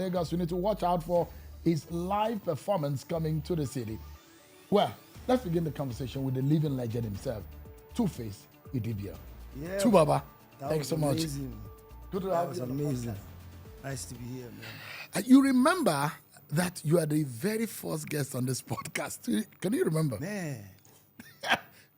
Lagos, you need to watch out for his live performance coming to the city. Well, let's begin the conversation with the living legend himself, Two-Face Idibia. Yeah. Two Baba, That thanks so was much. amazing. Good to That have was you on the amazing. podcast. Nice to be here, man. You remember that you are the very first guest on this podcast. Can you remember? Man,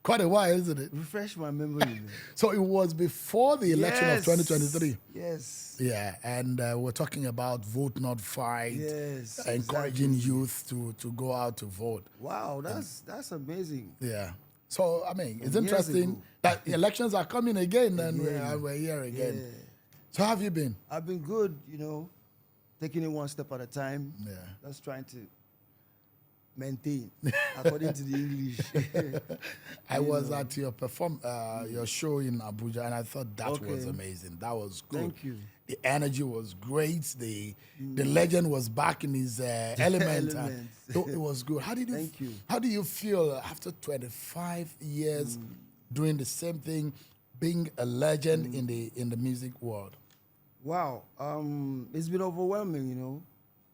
Quite a while, isn't it? refresh my memory, man. So it was before the election of Yes. 2023. Yes. Yeah, and we're talking about vote not fight, Yes, encouraging exactly. youth to go out to vote. Wow, that's amazing. Yeah. So, I mean, it's Years interesting ago. that the elections are coming again and Again. we're here again. Yeah. So, how have you been? I've been good, taking it one step at a time. Yeah. Just trying to maintain, according to the English. I was at your your show in Abuja, and I thought that was Okay. amazing. That was good. Thank you. The energy was great. The legend was back in his element. And it was good. How did you? Thank you. How do you feel after 25 years doing the same thing, being a legend in the music world? Wow, it's been overwhelming,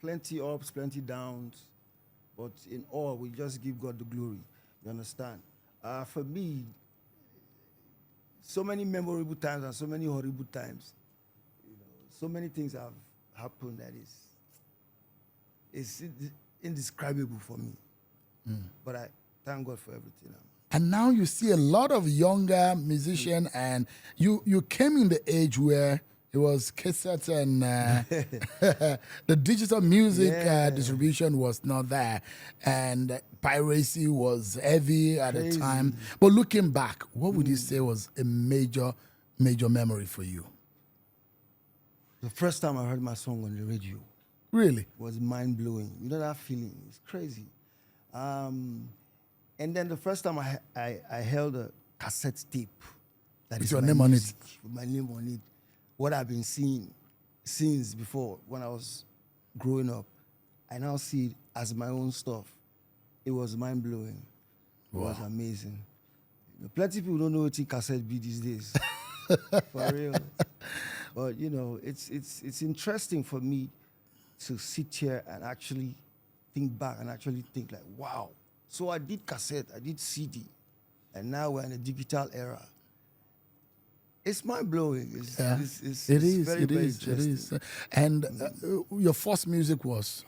plenty ups, plenty downs, but in all, we just give God the glory. You understand? For me, so many memorable times and so many horrible times. So many things have happened that is indescribable for me. But I thank God for everything. And now you see a lot of younger musicians, and you came in the age where it was cassettes and the digital music Yeah. distribution was not there, and piracy was heavy at the Crazy. time. But looking back, what would you say was a major memory for you? The first time I heard my song on the radio Really? was mind-blowing. You know that feeling? It's crazy. And then the first time I held a cassette tape. That With is your my name on it. music, with my name on it. What I've been seeing since before when I was growing up, I now see it as my own stuff. It was mind-blowing. It was amazing. Plenty of people don't know what a cassette be these days. For real. But, it's interesting for me to sit here and actually think back and actually think like, wow. So I did cassette, I did CD, and now we're in a digital era. It's mind-blowing. It's very, very interesting. And your first music was?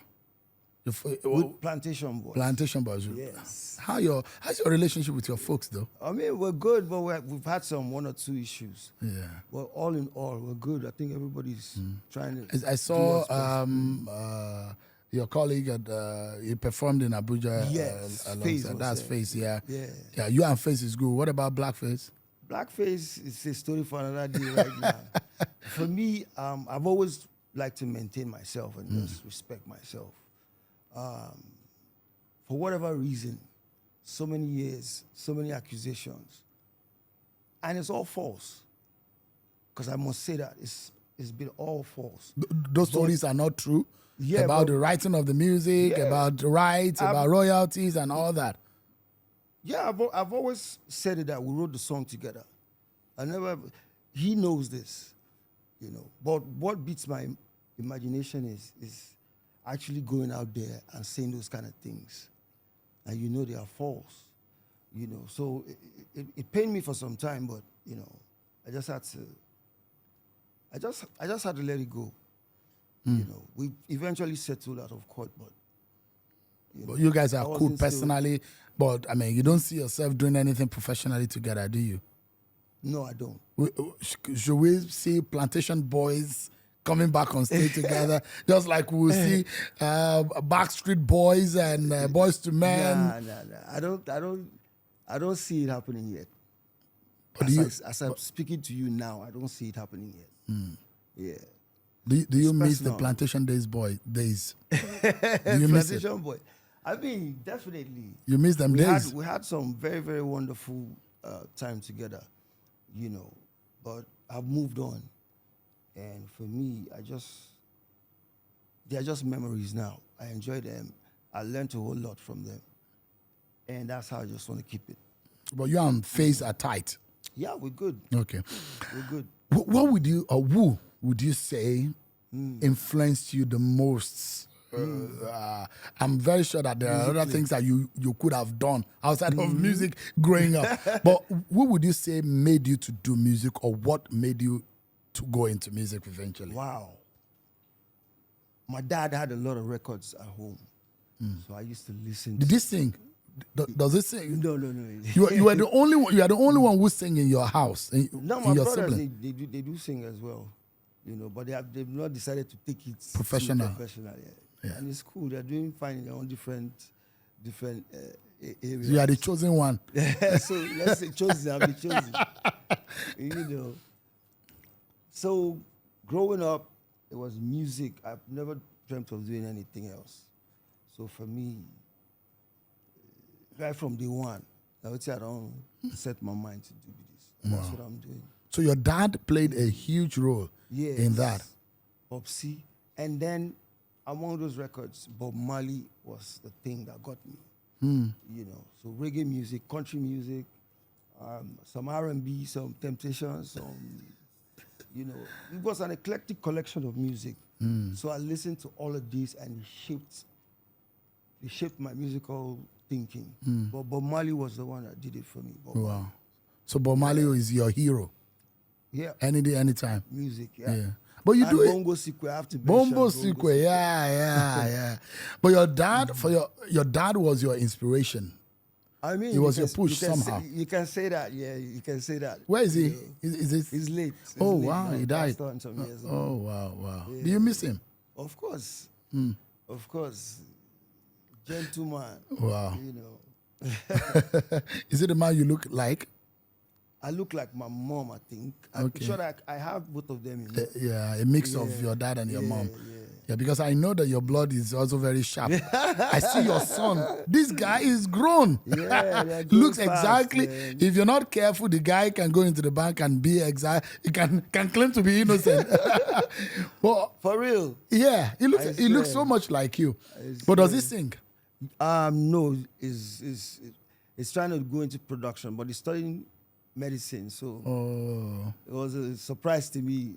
With Plantation Boys. Plantation Boys. Yes. How's your relationship with your folks, though? I mean, we're good, but we've had one or two issues. Yeah. But all in all, we're good. I think everybody's trying to. I saw your colleague he performed in Abuja. Yes, alongside. Face was That's there. Face, yeah. Yeah. You and Face is good. What about Blackface? Blackface is a story for another day right now. For me, I've always liked to maintain myself and just respect myself. For whatever reason, so many years, so many accusations, and it's all false. Because I must say that it's been all false. Those stories are not true. Yeah, about but- the writing of the music, Yeah. about the rights, about royalties, and all that. Yeah, I've always said it that we wrote the song together. He knows this, But what beats my imagination is actually going out there and saying those kind of things. And they are false, So it pained me for some time, but, I just had to, I just had to let it go. We eventually settled out of court, but But you guys are I cool wasn't still- personally, but I mean, you don't see yourself doing anything professionally together, do you? no, I don't. Should we see Plantation Boys coming back on stage together, just like we'll see Backstreet Boys and Boys to Men? Nah. I don't see it happening yet. But do you- As I'm speaking to you now, I don't see it happening yet. Yeah. Do you miss the personal. Plantation days? Do you miss it? Plantation Boy. I mean, definitely. You miss them days? We had some very, very wonderful time together, but I've moved on. And for me, they're just memories now. I enjoy them. I learned a whole lot from them. And that's how I just want to keep it. But you and Face are tight. Yeah, we're good. Okay. We're good. What would you, or who would you say influenced you the most? I'm very sure that there are other things that you could have done outside of music growing up. But what would you say made you to do music, or what made you to go into music eventually? Wow. My dad had a lot of records at home, so I used to listen. Did he sing? Does he sing? No. You are the only one. You are the only one who sing in your house. No, in my your brothers sibling. they do sing as well, but they've not decided to take it too Professional. professional yet. Yeah. And it's cool. They're doing fine in their own different areas. So you are the chosen one. So let's say chosen. I'll be chosen. So growing up, it was music. I've never dreamt of doing anything else. So for me, right from day one, I would say I don't set my mind to do this. And that's what I'm doing. So your dad played a huge role in that. Popsy. And then among those records, Bob Marley was the thing that got me. So reggae music, country music, some R&B, some Temptations, it was an eclectic collection of music. So I listened to all of these, and it shaped my musical thinking. But Bob Marley was the one that did it for me. Wow. So Bob Marley is your hero. Yeah. Any day, anytime. Music, yeah. But you and do it. Bongo Sikwe, I have to mention Bongo Sikwe, yeah. But your dad, your dad was your inspiration. I mean, He was your push somehow. You can say that, yeah. You can say that. Where is he? Is it? He's late. Oh late wow, now. he died. Passed on some years ago. Oh wow. Yeah. Do you miss him? Of course. Of course. Gentleman. Wow. Is it the man you look like? I look like my mom, I think. Okay. I'm sure that I have both of them in me. Yeah, a mix of your dad and your mom. Yeah, because I know that your blood is also very sharp. I see your son. This guy is grown. Yeah, looks fast, exactly. man. If you're not careful, the guy can go into the bank and be exact. He can claim to be innocent. But For real? yeah, he looks so much like you. But does he sing? No, it's trying to go into production, but he's studying medicine, so it was a surprise to me.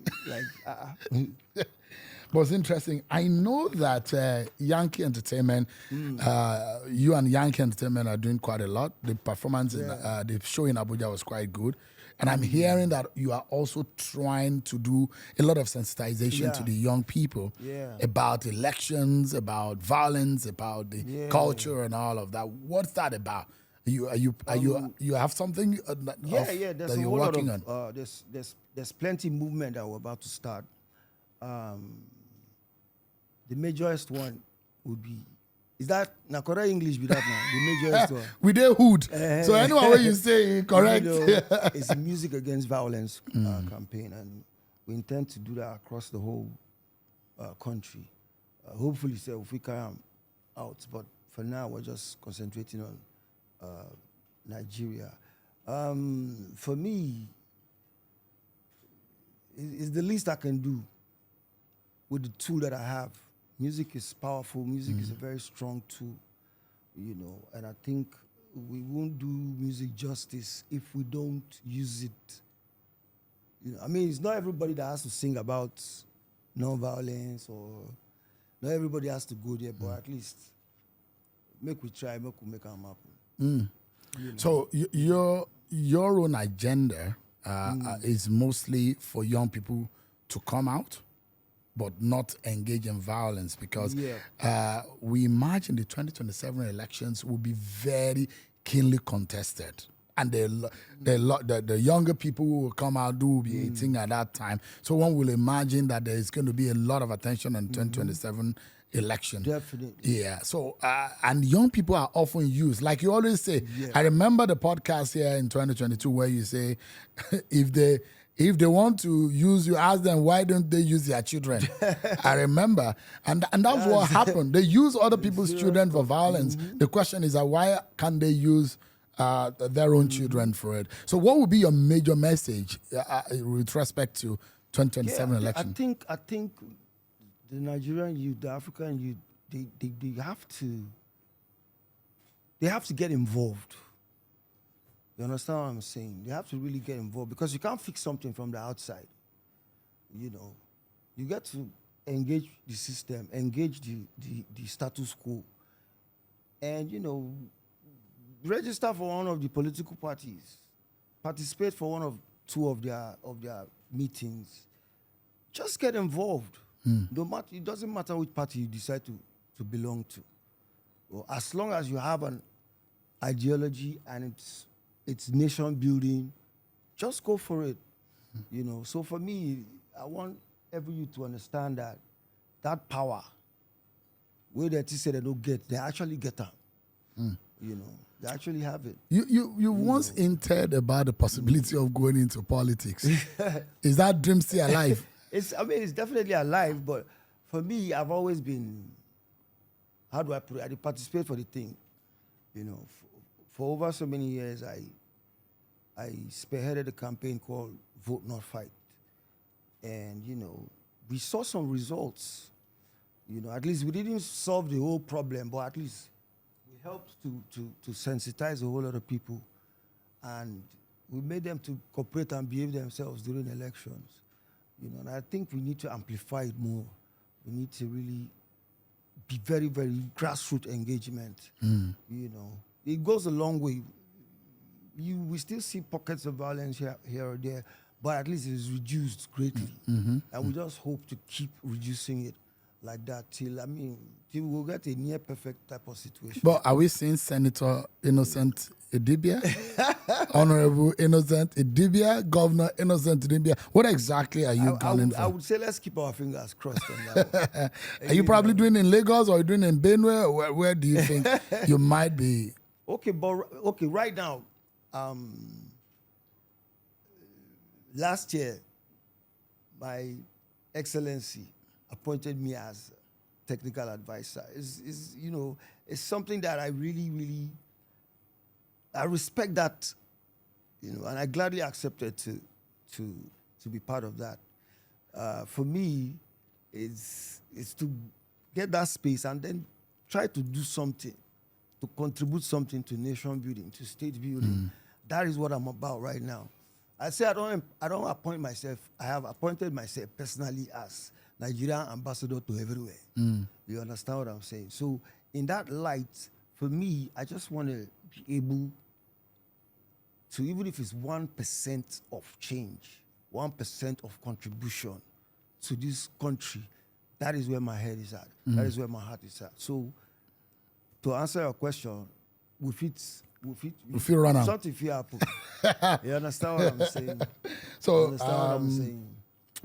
But it's interesting. I know that Yankee Entertainment, you and Yankee Entertainment are doing quite a lot. The performance, in, the show in Abuja was quite good. And I'm hearing that you are also trying to do a lot of sensitization to the young people about elections, about violence, about the culture and all of that. What's that about? You have something There's that a you're whole working lot of, on? There's plenty movement that we're about to start. The majorest one would be, is that na correct English be that now? The majorest one. We did hood. So anyone what you say correct. It's a Music Against Violence campaign, and we intend to do that across the whole country. Hopefully, so if we come out, but for now we're just concentrating on Nigeria. For me, it's the least I can do with the tool that I have. Music is powerful. Music is a very strong tool, and I think we won't do music justice if we don't use it. I mean, it's not everybody that has to sing about non-violence, or not everybody has to go there, but at least make we try, make them happen. So your own agenda is mostly for young people to come out, but not engage in violence, because we imagine the 2027 elections will be very keenly contested. And the younger people who will come out will be 18 at that time. So one will imagine that there is going to be a lot of attention on 2027 election. Definitely. Yeah. So, and young people are often used. Like you always say, I remember the podcast here in 2022 where you say, if they want to use you, ask them, why don't they use their children? I remember. And that's what happened. They use other people's children for violence. The question is, why can't they use their own children for it? So what would be your major message with respect to 2027 election? I think the Nigerian youth, the African youth, they have to get involved. You understand what I'm saying? They have to really get involved, because you can't fix something from the outside. You get to engage the system, engage the status quo, and register for one of the political parties, participate for one of two of their meetings. Just get involved. No matter, it doesn't matter which party you decide to belong to. Well, as long as you have an ideology and it's nation building, just go for it. So for me, I want every youth to understand that power, where they say they don't get, they actually get them. They actually have it. You once hinted about the possibility of going into politics. Is that dream still alive? It's definitely alive, but for me, I've always been, how do I put it? I participate for the thing. For over so many years, I spearheaded a campaign called Vote Not Fight. And, we saw some results. At least we didn't solve the whole problem, but at least we helped to sensitize a whole lot of people. And we made them to cooperate and behave themselves during elections. And I think we need to amplify it more. We need to really be very, very grassroots engagement. It goes a long way. We still see pockets of violence here or there, but at least it's reduced greatly. And we just hope to keep reducing it like that till we'll get a near perfect type of situation. But are we seeing Senator Innocent Idibia? Honorable Innocent Idibia? Governor Innocent Idibia? What exactly are you gunning for? I would say let's keep our fingers crossed on that one. Are you probably doing in Lagos or are you doing in Benue? Or where do you think you might be? Okay, right now, last year, my Excellency appointed me as technical advisor. It's something that I really, really, I respect that, and I gladly accepted to be part of that. For me, it's to get that space and then try to do something, to contribute something to nation building, to state building. That is what I'm about right now. I say I don't appoint myself. I have appointed myself personally as Nigerian ambassador to everywhere. You understand what I'm saying? So in that light, for me, I just want to be able to, even if it's 1% of change, 1% of contribution to this country, that is where my head is at. That is where my heart is at. So to answer your question, we feel run out. Something feel happen. You understand what I'm saying? So,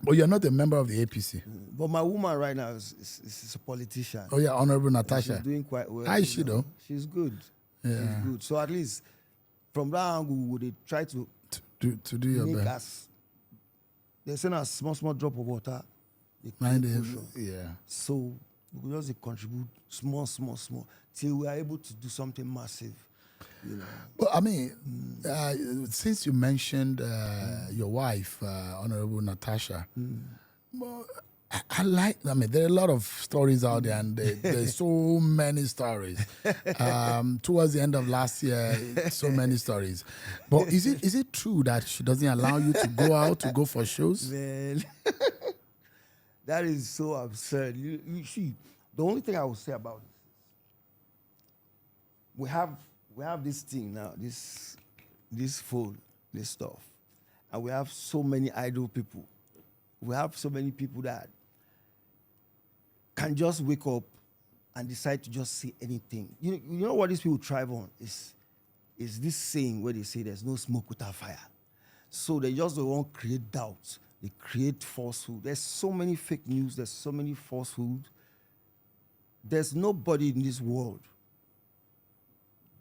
but you're not a member of the APC. But my woman right now is a politician. Oh yeah, Honorable Natasha. She's doing quite well. How is she though? She's good. Yeah. She's good. So at least from that angle, would they try to do your make best? us? They send us small drop of water. Yeah. So we just contribute small till we are able to do something massive. Well, since you mentioned your wife, Honorable Natasha, well, I like. There are a lot of stories out there, and there's so many stories. Towards the end of last year, so many stories. But is it true that she doesn't allow you to go out to go for shows? Man, that is so absurd. You see, the only thing I will say about this is we have this thing now, this phone, this stuff, and we have so many idle people. We have so many people that can just wake up and decide to just say anything. You know what these people thrive on is this saying where they say there's no smoke without fire. So they just don't want to create doubt. They create falsehood. There's so many fake news. There's so many falsehood. There's nobody in this world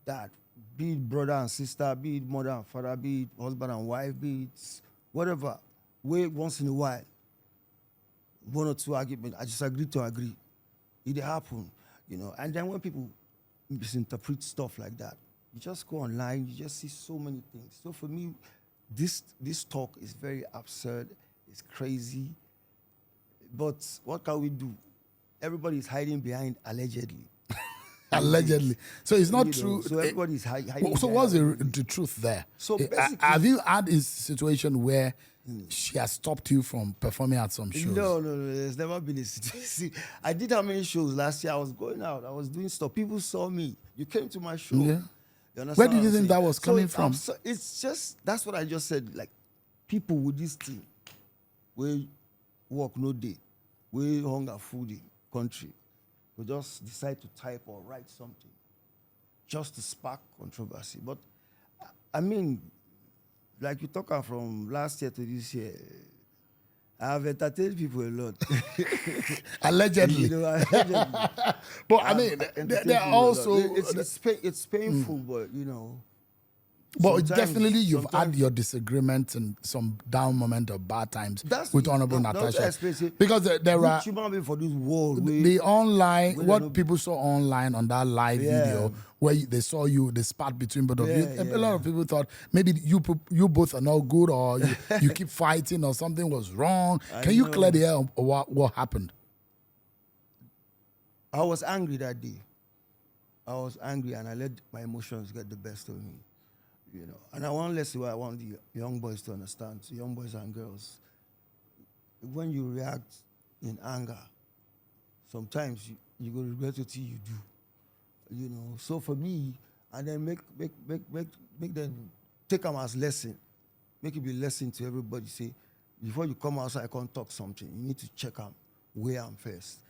that, be it brother and sister, be it mother and father, be it husband and wife, be it whatever, where once in a while, one or two arguments, I just agree to agree. It happen, And then when people misinterpret stuff like that, you just go online, you just see so many things. So for me, this talk is very absurd, it's crazy. But what can we do? Everybody is hiding behind allegedly. Allegedly. So it's not true. So everybody's hiding. So what's the truth there? So basically, have you had a situation where she has stopped you from performing at some shows? No. There's never been a situation. I did how many shows last year? I was going out. I was doing stuff. People saw me. You came to my show. Yeah. You understand Where did what you I'm think saying? that was coming So from? it's just, that's what I just said. Like, people with this thing, we work no day, we hunger food in country, we just decide to type or write something just to spark controversy. But I mean, like you talking from last year to this year, I have entertained people a lot. Allegedly. You know, allegedly. But I mean, they're also... It's painful, but you know. But sometimes- definitely you've had sometimes- your disagreements and some down moment or bad times That's with the- Honorable that's what I Natasha. explain. Because there Which are... human being for this world? The online, we what don't- people saw online on that live Yeah. video where they saw you, the spat between both of you. Yeah, A lot of people thought maybe you both are not good, or you keep fighting, or something was wrong. Can you clear the air on what happened? I was angry that day. I was angry, and I let my emotions get the best of me. You know, and I want what I want the young boys to understand, so young boys and girls. When you react in anger, sometimes you go regret what you do. You know, so for me, and then make them take them as lesson, make it be lesson to everybody. Say, before you come outside, I can't talk something. You need to check them where I'm first.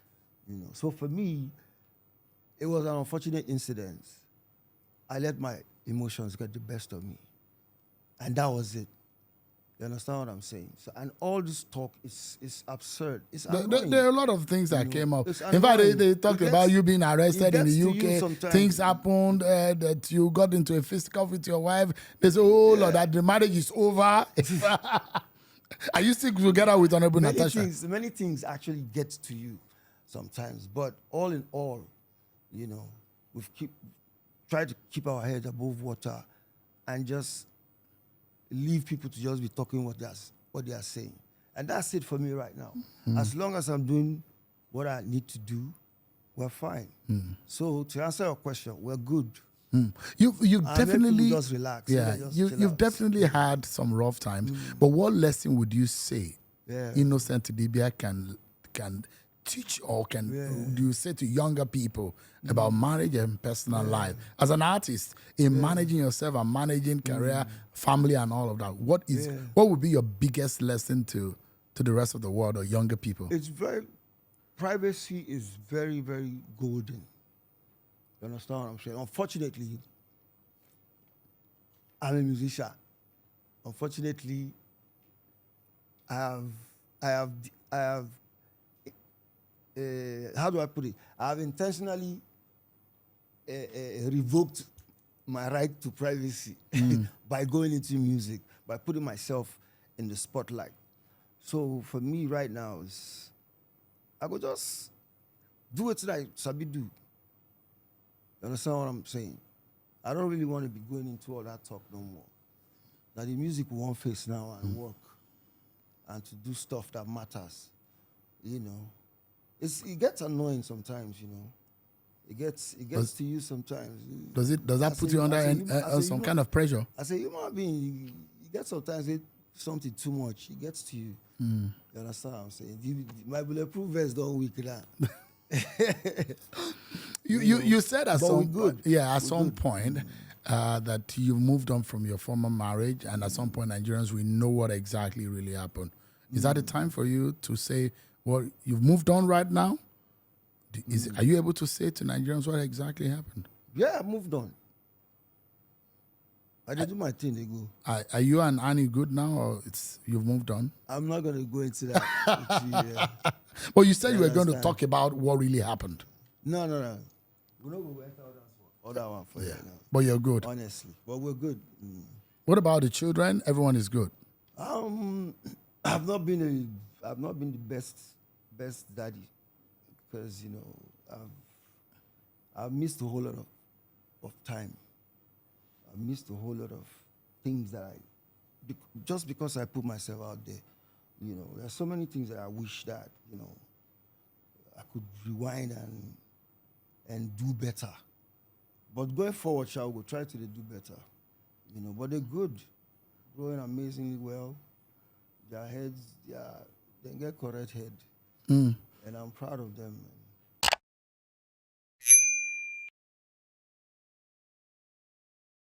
You know, so for me, it was an unfortunate incident. I let my emotions get the best of me, and that was it. You understand what I'm saying? So, and all this talk is absurd. It's annoying. There are a lot of things that came up. It's In fact, annoying. they talked about you being arrested in gets the to you UK. sometimes. Things happened, that you got into a fisticuff with your wife. They say, oh, Lord, that the marriage is over. Are you still together with Honorable Natasha? Many things actually get to you sometimes. But all in all, you know, we've tried to keep our heads above water and just leave people to just be talking what they are saying. And that's it for me right now. As long as I'm doing what I need to do, we're fine. So to answer your question, we're good. You And definitely then people just relax. Yeah, Just you've chill out. definitely had some rough times. But what lesson would you say Innocent Dibia can teach, or do you say to younger people about marriage and personal life? As an artist, in managing yourself and managing career, family, and all of that, what would be your biggest lesson to the rest of the world or younger people? Privacy is very, very golden. You understand what I'm saying? Unfortunately, I'm a musician. Unfortunately, I have how do I put it? I have intentionally revoked my right to privacy by going into music, by putting myself in the spotlight. So for me right now, I go just do what I sabi do. You understand what I'm saying? I don't really want to be going into all that talk no more. Now the music will one face now and work and to do stuff that matters. You know, it gets annoying sometimes. You know, it gets to you sometimes. Does that put you under some kind of pressure? As a human being, you get sometimes something too much. It gets to you. You understand what I'm saying? My bulletproof vest don't weak that. You said at some point, point that you moved on from your former marriage, and at some point Nigerians will know what exactly really happened. Is that the time for you to say, well, you've moved on right now? Are you able to say to Nigerians what exactly happened? Yeah, I moved on. I did do my thing, they go. Are you and Annie good now, or you've moved on? I'm not going to go into that. Well, you said you were going to talk about what really happened. No. We're not going to enter other one for you now. But you're good. Honestly. But we're good. What about the children? Everyone is good. I've not been the best daddy, because you know I've missed a whole lot of time. I've missed a whole lot of things that just because I put myself out there. You know, there's so many things that I wish that, you know, I could rewind and do better. But going forward, shall we try to do better. You know, but they're good, growing amazingly well. their heads, they get correct head. Mm. And I'm proud of them. Man.